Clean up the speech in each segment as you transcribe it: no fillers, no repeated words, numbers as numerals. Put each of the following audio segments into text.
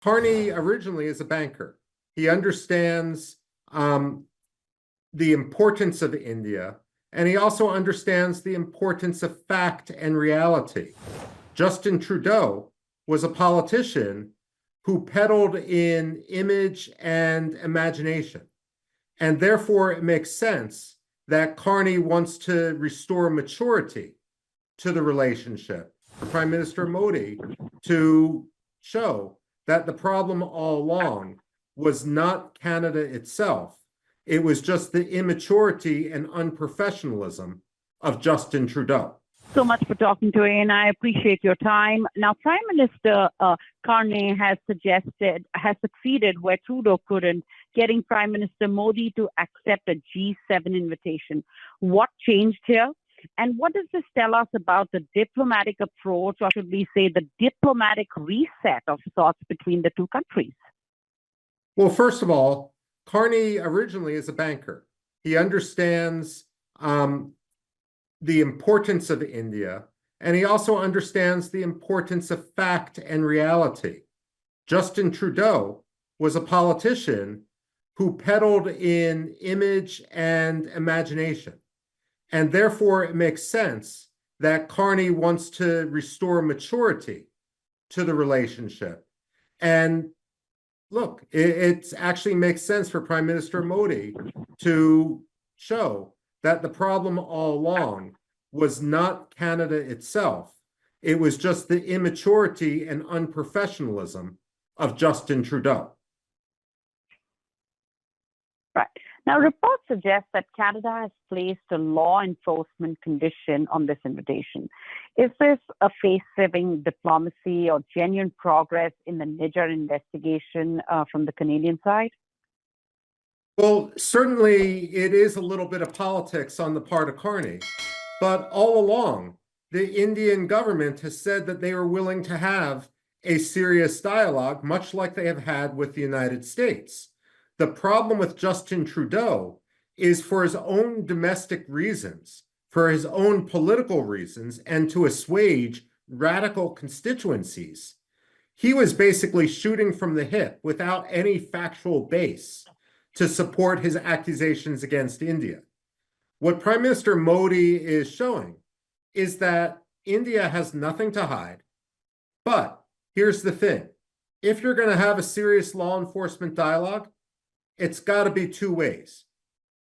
Carney originally is a banker. He understands the importance of India, and he also understands the importance of fact and reality. Justin Trudeau was a politician who peddled in image and imagination. And therefore, it makes sense that Carney wants to restore maturity to the relationship for Prime Minister Modi to show that the problem all along was not Canada itself. It was just the immaturity and unprofessionalism of Justin Trudeau. So much for talking to me, and I appreciate your time. Now, Prime Minister Carney has succeeded where Trudeau couldn't, getting Prime Minister Modi to accept a G7 invitation. What changed here? And what does this tell us about the diplomatic approach, or should we say the diplomatic reset of sorts between the two countries? Well, first of all, Carney originally is a banker. He understands the importance of India, and he also understands the importance of fact and reality. Justin Trudeau was a politician who peddled in image and imagination. And therefore, it makes sense that Carney wants to restore maturity to the relationship. And look, it actually makes sense for Prime Minister Modi to show that the problem all along was not Canada itself. It was just the immaturity and unprofessionalism of Justin Trudeau. Right. Now, reports suggest that Canada has placed a law enforcement condition on this invitation. Is this a face-saving diplomacy or genuine progress in the Niger investigation from the Canadian side? Well, certainly it is a little bit of politics on the part of Carney, but all along, the Indian government has said that they are willing to have a serious dialogue, much like they have had with the United States. The problem with Justin Trudeau is for his own domestic reasons, for his own political reasons, and to assuage radical constituencies. He was basically shooting from the hip without any factual base to support his accusations against India. What Prime Minister Modi is showing is that India has nothing to hide. But here's the thing. If you're going to have a serious law enforcement dialogue, it's got to be two ways.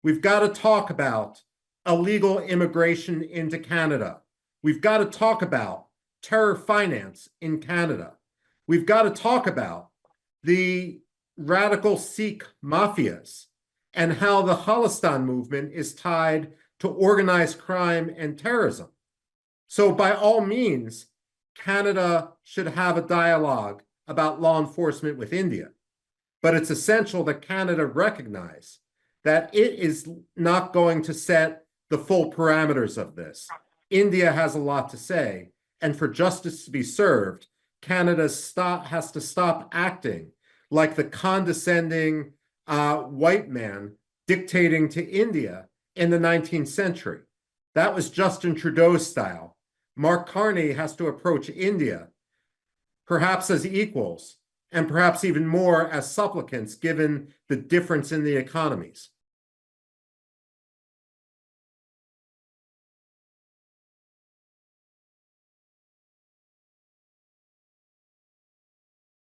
We've got to talk about illegal immigration into Canada. We've got to talk about terror finance in Canada. We've got to talk about the radical Sikh mafias and how the Khalistan movement is tied to organized crime and terrorism. So by all means, Canada should have a dialogue about law enforcement with India. But it's essential that Canada recognize that it is not going to set the full parameters of this. India has a lot to say, and for justice to be served, Canada has to stop acting like the condescending white man dictating to India in the 19th century. That was Justin Trudeau's style. Mark Carney has to approach India perhaps as equals, and perhaps even more as supplicants, given the difference in the economies.